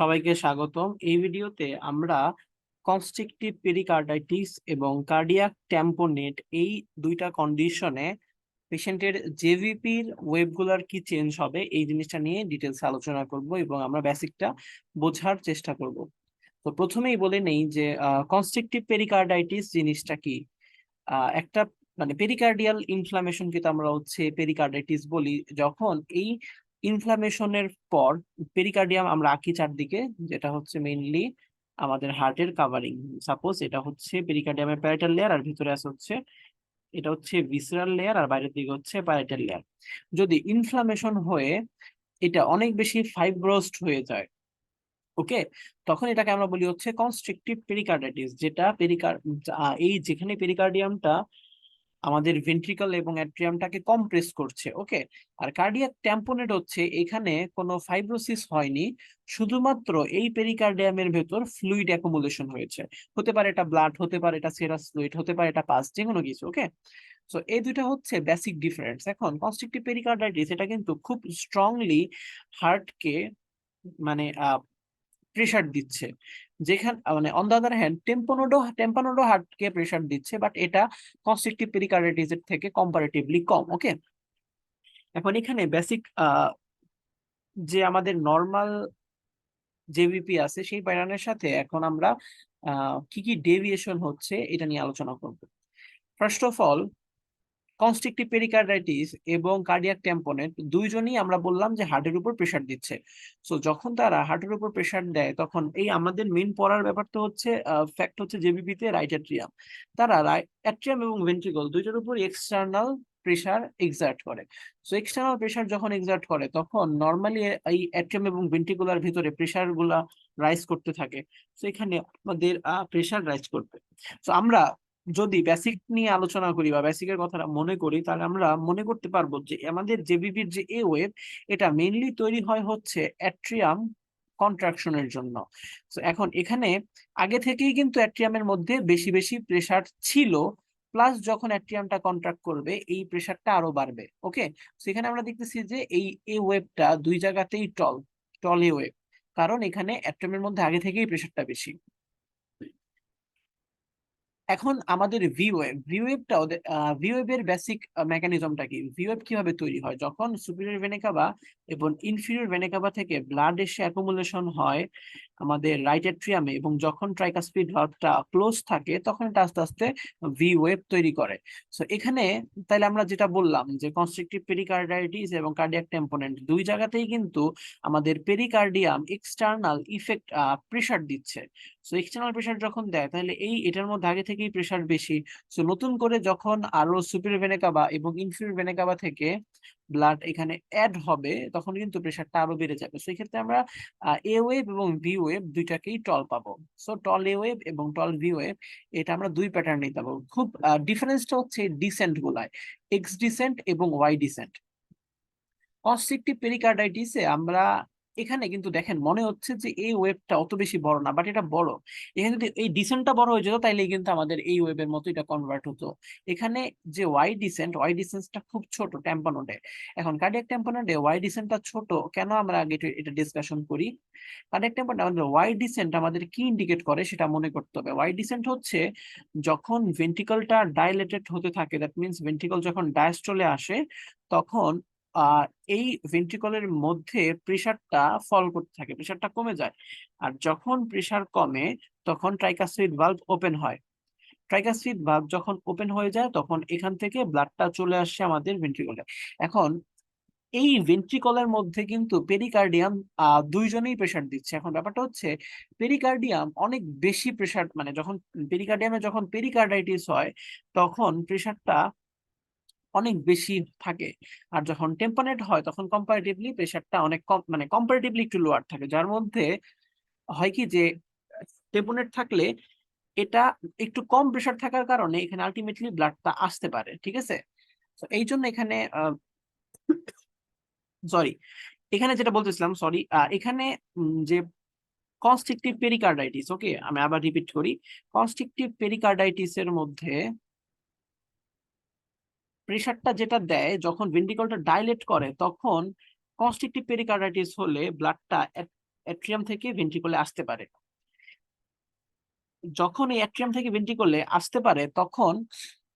সবাইকে স্বাগতম। এই ভিডিওতে আমরা কনস্ট্রিকটিভ পেরিকার্ডাইটিস এবং কার্ডিয়াক ট্যাম্পোনেট এই দুইটা কন্ডিশনে পেশেন্টের জেভিপির ওয়েবগুলার কি চেঞ্জ হবে এই জিনিসটা নিয়ে ডিটেলস আলোচনা করব এবং আমরা বেসিকটা বোঝার চেষ্টা করব। তো প্রথমেই বলে নেই যে কনস্ট্রিকটিভ পেরিকার্ডাইটিস জিনিসটা কি। একটা মানে পেরিকার্ডিয়াল ইনফ্লামেশন কিন্তু আমরা পেরিকার্ডাইটিস বলি যখন এই ইনফ্লামেশনের পর পেরিকার্ডিয়াম আমরা আঁকি চারদিকে, যেটা হচ্ছে মেইনলি আমাদের হার্টের কাভারিং। সাপোজ এটা হচ্ছে পেরিকার্ডিয়ামের প্যারাইটাল লেয়ার আর ভিতরে আছে হচ্ছে এটা হচ্ছে ভিসেরাল লেয়ার আর বাইরের দিকে হচ্ছে প্যারাইটাল লেয়ার। যদি ইনফ্লামেশন হয়ে এটা অনেক বেশি ফাইব্রোসড হয়ে যায়, ওকে, তখন এটাকে আমরা বলি হচ্ছে কনস্ট্রিকটিভ পেরিকার্ডাইটিস, যেটা এই যেখানে পেরিকার্ডিয়ামটা আমাদের ভেন্ট্রিকল এবং অ্যাট্রিয়ামটাকে কম্প্রেস করছে, ওকে। আর কার্ডিয়াক ট্যাম্পোনেট হচ্ছে এখানে কোনো ফাইব্রোসিস হয়নি, শুধুমাত্র এই পেরিকার্ডিয়ামের ভেতর ফ্লুইড অ্যাকুমুলেশন হয়েছে। হতে পারে এটা ব্লাড, হতে পারে এটা সেরাস ফ্লুইড, হতে পারে এটা পাস, যে কোনো কিছু, ওকে। সো এই দুটো হচ্ছে বেসিক ডিফারেন্স। এখন কনস্ট্রিকটিভ পেরিকার্ডাইটিস এটা কিন্তু খুব স্ট্রংলি হার্টকে মানে প্রেসার দিচ্ছে, যেখানে মানে on the other hand tamponade হার্টকে প্রেসার দিচ্ছে, বাট এটা কনস্ট্রিকটিভ পেরিকার্ডাইটিস এর থেকে কম্পারেটিভলি কম, ওকে। এখন এখানে বেসিক যে আমাদের নর্মাল জেভিপি আছে সেই প্যাটার্নের সাথে এখন আমরা কি কি ডেভিয়েশন হচ্ছে এটা নিয়ে আলোচনা করব। First of all, constrictive pericarditis এবং কার্ডিয়াক ট্যাম্পোনেট দুইজনই আমরা বললাম যে হার্টের উপর প্রেসার দিচ্ছে। সো যখন তারা হার্টের উপর প্রেসার দেয় তখন এই আমাদের মেইন পড়ার ব্যাপারটা হচ্ছে ফ্যাক্ট হচ্ছে জেবিপিতে রাইট অ্যাট্রিয়াম, তারা অ্যাট্রিয়াম এবং ভেন্ট্রিকল দুইটার উপর এক্সটার্নাল প্রেসার এক্সার্ট করে। সো এক্সটার্নাল প্রেসার যখন এক্সার্ট করে তখন নর্মালি এই অ্যাট্রিয়াম এবং ভেন্ট্রিকুলার ভিতরে প্রেসার গুলা রাইজ করতে থাকে। সো এখানে আমাদের প্রেসার রাইজ করবে। সো আমরা যদি বেসিক নিয়ে আলোচনা করি বা বেসিকের কথাটা মনে করি, তাহলে আমরা মনে করতে পারবো যে আমাদের জেবিপির যে এ ওয়েভ, এটা মেইনলি তৈরি হয় হচ্ছে অ্যাট্রিয়াম কন্ট্রাকশনের জন্য। তো এখন এখানে আগে থেকেই কিন্তু অ্যাট্রিয়ামের মধ্যে বেশি বেশি প্রেসার ছিল, প্লাস যখন অ্যাট্রিয়ামটা কন্ট্রাক্ট করবে এই প্রেসারটা আরো বাড়বে, ওকে। তো এখানে আমরা দেখতেছি যে এই এ ওয়েভটা দুই জায়গাতেই টল এ ওয়েভ, কারণ এখানে অ্যাট্রিয়ামের মধ্যে আগে থেকেই প্রেসারটা বেশি। এখন আমাদের ভিওয়েবের বেসিক মেকানিজমটা কি, ভিওয়েব কিভাবে তৈরি হয়? যখন সুপিরিয়র ভেনা কাভা এবং ইনফিরিয়র ভেনা কাভা থেকে ব্লাড এসে অ্যাকুমুলেশন হয় আমাদের রাইট অ্যাট্রিয়ামে, এবং যখন ট্রাইকাসপিড ভালভটা ক্লোজ থাকে তখন এটা আস্তে আস্তে ভিওয়েব তৈরি করে। সো এখানে তাইলে আমরা যেটা বললাম যে কনস্ট্রিকটিভ পেরিকার্ডাইটিস এবং কার্ডিয়াক টেম্পোনেন্ট দুই জায়গাতেই কিন্তু আমাদের পেরিকার্ডিয়াম এক্সটার্নাল ইফেক্ট প্রেসার দিচ্ছে। সো এক্সটার্নাল প্রেসার যখন দেয় তাহলে এটার মধ্যে আগে থেকেই প্রেসার বেশি। সো নতুন করে যখন আরো সুপিরিয়র ভেনা কাভা এবং ইনফিরিয়র ভেনা কাভা থেকে ব্লাড এখানে অ্যাড হবে তখন কিন্তু প্রেসারটা আরো বেড়ে যাবে। সো এই ক্ষেত্রে আমরা এ ওয়েভ এবং ভি ওয়েভ দুইটাকেই টল পাবো। সো টল এ ওয়েভ এবং টল ভি ওয়েভ এটা আমরা দুই প্যাটার্ন নিতে পাবো। খুব ডিফারেন্সটা হচ্ছে ডিসেন্ট গুলায়, এক্স ডিসেন্ট এবং ওয়াই ডিসেন্ট। কনস্ট্রিকটিভ পেরিকার্ডাইটিসে আমরা এখানে কিন্তু দেখেন মনে হচ্ছে যে এই ওয়েবটা অত বেশি বড় না, বাট এটা বড়। এখানে যদি এই ডিসেন্টটা বড় হয়ে যেত তাইলে কিন্তু আমাদের এই ওয়েবের মতো এটা কনভার্ট হতো। এখানে যে ওয়াই ডিসেন্টটা খুব ছোট ট্যাম্পোনেডে। এখন কার্ডিয়াক ট্যাম্পোনেডে ওয়াই ডিসেন্টটা ছোট কেন, আমরা আগে এটা ডিসকাশন করি। কার্ডিয়াক ট্যাম্পোনেডে আমাদের ওয়াই ডিসেন্ট আমাদের কি ইন্ডিকেট করে সেটা মনে করতে হবে। ওয়াই ডিসেন্ট হচ্ছে যখন ভেন্ট্রিকলটা ডাইলেটেড হতে থাকে, দ্যাট মিনস ভেন্ট্রিকল যখন ডায়াস্টলে আসে তখন আহ এই ভেন্ট্রিকলের মধ্যে প্রেসারটা ফল করতে থাকে, প্রেসারটা কমে যায়। আর যখন প্রেসার কমে তখন ট্রাইকাসপিড ভালভ ওপেন হয়। ট্রাইকাসপিড ভালভ যখন ওপেন হয়ে যায় তখন এখান থেকে ব্লাডটা চলে আসে আমাদের ভেন্ট্রিকলে। এখন এই ভেন্ট্রিকলের মধ্যে কিন্তু পেরিকার্ডিয়াম দুইজনেই প্রেসার দিচ্ছে। এখন ব্যাপারটা হচ্ছে পেরিকার্ডিয়াম অনেক বেশি প্রেসার, মানে যখন যখন পেরিকার্ডাইটিস হয় তখন প্রেসারটা অনেক বেশি থাকে, আর যখন টেম্পারেট হয় তখন কম্পারেটিভলি প্রেসারটা অনেক কম, মানে কম্পারেটিভলি একটু লোয়ার থাকে। যার মধ্যে হয় কি যে টেম্পারেট থাকলে এটা একটু কম প্রেসার থাকার কারণে এখানে আলটিমেটলি ব্লাডটা আসতে পারে, ঠিক আছে। তো এই জন্য এখানে সরি, এখানে যেটা বলতেছিলাম, সরি, এখানে যে কনস্ট্রিকটিভ পেরিকার্ডাইটিস, ওকে, আমি আবার রিপিট করি। কনস্ট্রিকটিভ পেরিকার্ডাইটিস এর মধ্যে প্রেসারটা যেটা দেয় যখন ভেন্ট্রিকলটা ডাইলেট করে তখন কনস্ট্রিকটিভ পেরিকার্ডাইটিস হলে ব্লাডটা অ্যাট্রিয়াম থেকে ভেন্ট্রিকলে আসতে পারে। যখন এই অ্যাট্রিয়াম থেকে ভেন্ট্রিকলে আসতে পারে তখন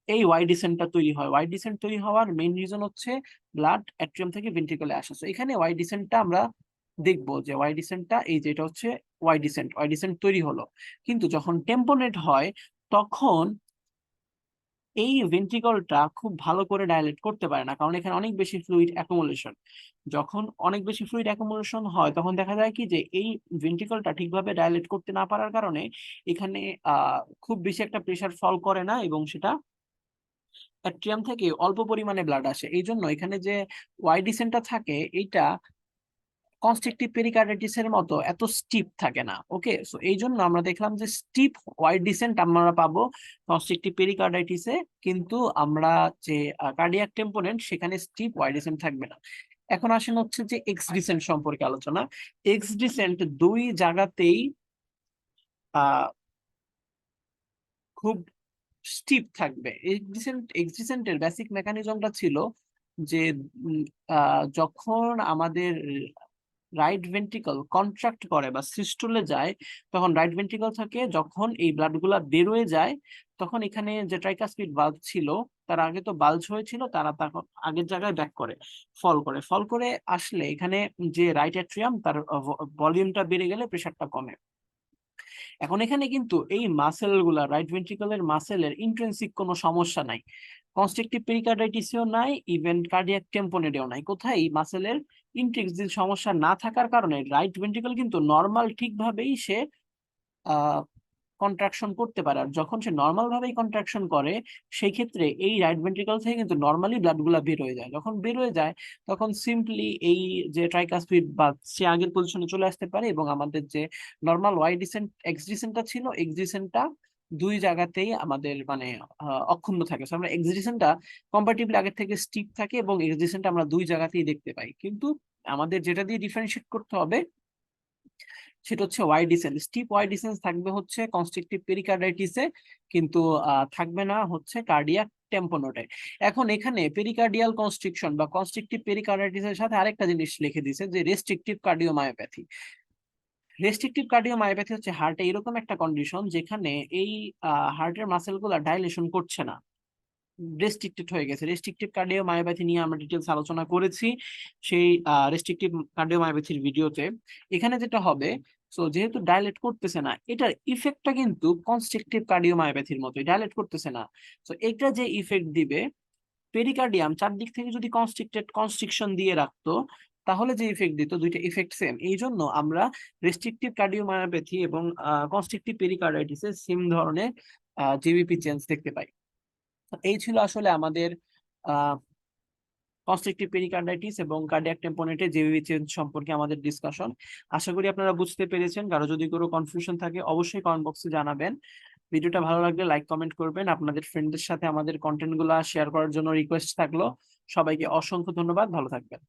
এই ওয়াই ডিসেন্টটা তৈরি হয়। ওয়াই ডিসেন্ট তৈরি হওয়ার মেইন রিজন হচ্ছে ব্লাড অ্যাট্রিয়াম থেকে ভেন্ট্রিকলে আসা। তো এখানে ওয়াই ডিসেন্টটা আমরা দেখবো যে ওয়াই ডিসেন্টটা এই যে এটা হচ্ছে ওয়াই ডিসেন্ট তৈরি হলো। কিন্তু যখন টেম্পোনেট হয় তখন এই ভেন্ট্রিকলটা খুব ভালো করে ডাইলেট করতে পারে না, কারণ এখানে অনেক বেশি ফ্লুইড অ্যাকুমুলেশন। যখন অনেক বেশি ফ্লুইড অ্যাকুমুলেশন হয় তখন দেখা যায় কি যে এই ভেন্ট্রিকলটা ঠিকভাবে ডাইলেট করতে না পারার কারণে এখানে খুব বেশি একটা প্রেসার ফল করে না এবং সেটা অ্যাট্রিয়াম থেকে অল্প পরিমাণে ব্লাড আসে। এই জন্য এখানে যে ওয়াই ডিসেন্টটা থাকে এইটা কনস্ট্রিকটিভ পেরিকার্ডাইটিসের মতো এত স্টিপ থাকে না। ওকে, সো এই জন্য আমরা দেখলাম যে স্টিপ ওয়াই ডিসেন্ট আমরা পাবো কনস্ট্রিকটিভ পেরিকার্ডাইটিসে, কিন্তু আমরা যে কার্ডিয়াক টেম্পোনেন্ট সেখানে স্টিপ ওয়াই ডিসেন্ট থাকবে না। এখন আসেন হচ্ছে যে এক্স ডিসেন্ট সম্পর্কে আলোচনা। এক্স ডিসেন্ট দুই জায়গাতেই খুব স্টিপ থাকবে। এক্স ডিসেন্টের বেসিক মেকানিজমটা ছিল যে যখন আমাদের রাইট ভেন্ট্রিকল কন্ট্রাক্ট করে বা সিস্টুলে যায় তখন রাইট ভেন্ট্রিকল থেকে যখন এই ব্লাডগুলা বেরোয় যায় তখন এখানে যে ট্রাইকাসপিড বাল্ব ছিল তার আগে তো বাল্জ হয়েছিল, তারা তখন আগের জায়গায় ব্যাক করে ফল করে আসলে এখানে যে রাইট অ্যাট্রিয়াম তার ভলিউমটা বেড়ে গেলে প্রেশারটা কমে। এখন এখানে কিন্তু এই মাসেল গুলা রাইট ভেন্ট্রিকলের মাসেলের ইন্ট্রিনসিক কোনো সমস্যা নাই, কনস্ট্রিকটিভ পেরিকার্ডাইটিসেও নাই, ইভেন কার্ডিয়াক টেম্পোনেডেও নাই। কোথায়? এই মাসেলের ইন্ট্রিনসিক সমস্যা না থাকার কারণে রাইট ভেন্ট্রিকল কিন্তু নর্মাল ঠিকভাবেই সে কন্ট্রাকশন করতে পারে। আর যখন সে নর্মাল ভাবেই কন্ট্রাকশন করে সেই ক্ষেত্রে এই রাইট ভেন্ট্রিকল থেকে কিন্তু নর্মালি ব্লাড গুলা বের হয়ে যায়। যখন বের হয়ে যায় তখন সিম্পলি এই যে ট্রাইকাসপিড বা সে আগের পজিশনে চলে আসতে পারে এবং আমাদের যে নর্মাল ওয়াই ডিসেন্ট এক্স ডিসেন্টটা ছিল এক্স ডিসেন্টটা দুই জায়গাতেই আমাদের মানে অক্ষুণ্ণ থাকে। আমরা এক্স ডিসেন্টটা কম্পারেটিভলি আগের থেকে স্টিপ থাকে এবং এক্স ডিসেন্টটা আমরা দুই জায়গাতেই দেখতে পাই। কিন্তু আমাদের যেটা দিয়ে ডিফারেন্সিয়েট করতে হবে সেটা হচ্ছে ওয়াই ডিসেন্স। স্টিপ ওয়াই ডিসেন্স থাকবে হচ্ছে কনস্ট্রিকটিভ পেরিকার্ডাইটিসে, কিন্তু থাকবে না হচ্ছে কার্ডিয়াক টেম্পোনেটে। এখন এখানে পেরিকার্ডিয়াল কনস্ট্রিকশন বা কনস্ট্রিকটিভ পেরিকার্ডাইটিসের সাথে আরেকটা জিনিস লিখে দিয়েছে যে রেস্ট্রিকটিভ কার্ডিওমায়োপ্যাথি। রেস্ট্রিকটিভ কার্ডিওমায়োপ্যাথি হচ্ছে হার্টে এরকম একটা কন্ডিশন যেখানে এই হার্টের মাসেলগুলো ডাইলেশন করছে না, রেস্ট্রিক্টেড হয়ে গেছে। রেস্ট্রিকটিভ কার্ডিওমায়োপ্যাথি নিয়ে আমরা ডিটেলস আলোচনা করেছি সেই রেস্ট্রিকটিভ কার্ডিওমায়োপ্যাথির ভিডিওতে। এখানে যেটা হবে, সো যেহেতু ডাইলেট করতেছে না এটার ইফেক্টটা কিন্তু কনস্ট্রিকটিভ কার্ডিওমায়োপ্যাথির মতোই, ডাইলেট করতেছে না। সো এটা যে ইফেক্ট দিবে, পেরিকার্ডিয়াম চারদিক থেকে যদি কনস্ট্রিকশন দিয়ে রাখতো তাহলে যে ইফেক্ট দিত দুইটা ইফেক্ট সেম। এই জন্য আমরা রেস্ট্রিকটিভ কার্ডিওমায়োপ্যাথি এবং কনস্ট্রিকটিভ পেরিকার্ডাইটিসে সেম ধরনের জেভিপি চেঞ্জ দেখতে পাই। এই ছিল আসলে আমাদের কনস্ট্রিকটিভ পেরিকার্ডাইটিস এবং কার্ডিয়াক টেম্পোনেটে জেভিপি চেঞ্জ সম্পর্কে আমাদের ডিসকাশন। আশা করি আপনারা বুঝতে পেরেছেন। কারো যদি কোনো কনফিউশন থাকে অবশ্যই কমেন্ট বক্সে জানাবেন। ভিডিওটা ভালো লাগলে লাইক কমেন্ট করবেন। আপনাদের ফ্রেন্ডদের সাথে আমাদের কন্টেন্ট গুলা শেয়ার করার জন্য রিকোয়েস্ট থাকলো। সবাইকে অসংখ্য ধন্যবাদ, ভালো থাকবেন।